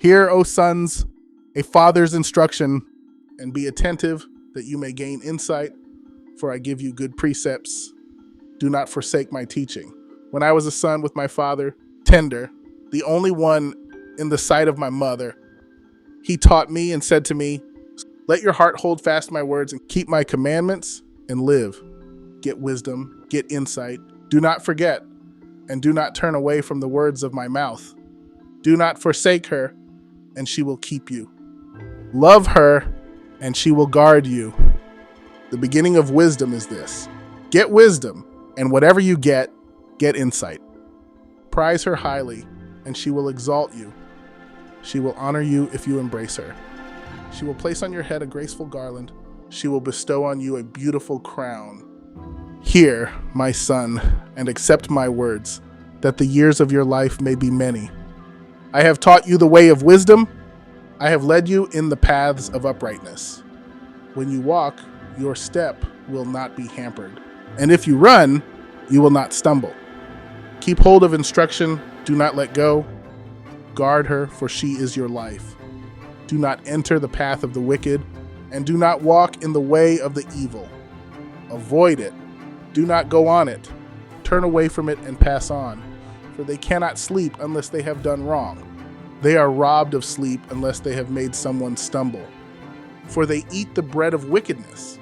Hear, O sons, a father's instruction, and be attentive that you may gain insight, for I give you good precepts. Do not forsake my teaching. When I was a son with my father, tender, the only one in the sight of my mother, he taught me and said to me, let your heart hold fast my words and keep my commandments and live. Get wisdom, get insight. Do not forget, and do not turn away from the words of my mouth. Do not forsake her, and she will keep you. Love her, and she will guard you. The beginning of wisdom is this. Get wisdom, and whatever you get insight. Prize her highly, and she will exalt you. She will honor you if you embrace her. She will place on your head a graceful garland. She will bestow on you a beautiful crown. Hear, my son, and accept my words, that the years of your life may be many. I have taught you the way of wisdom. I have led you in the paths of uprightness. When you walk, your step will not be hampered. And if you run, you will not stumble. Keep hold of instruction. Do not let go. Guard her, for she is your life. Do not enter the path of the wicked, and do not walk in the way of the evil. Avoid it. Do not go on it. Turn away from it and pass on, for they cannot sleep unless they have done wrong. They are robbed of sleep unless they have made someone stumble. For they eat the bread of wickedness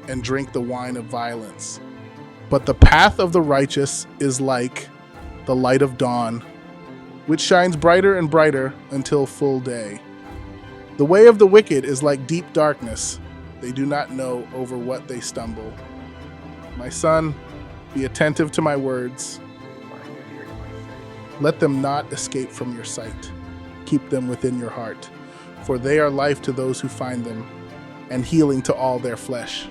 and drink the wine of violence. But the path of the righteous is like the light of dawn, which shines brighter and brighter until full day. The way of the wicked is like deep darkness. They do not know over what they stumble. My son, be attentive to my words. Let them not escape from your sight. Keep them within your heart, for they are life to those who find them, and healing to all their flesh.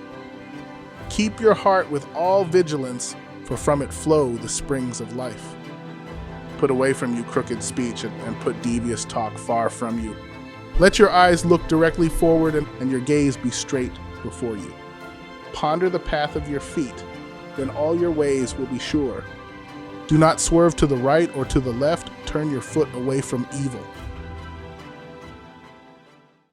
Keep your heart with all vigilance, for from it flow the springs of life. Put away from you crooked speech, and put devious talk far from you. Let your eyes look directly forward, and your gaze be straight before you. Ponder the path of your feet, then all your ways will be sure. Do not swerve to the right or to the left. Turn your foot away from evil.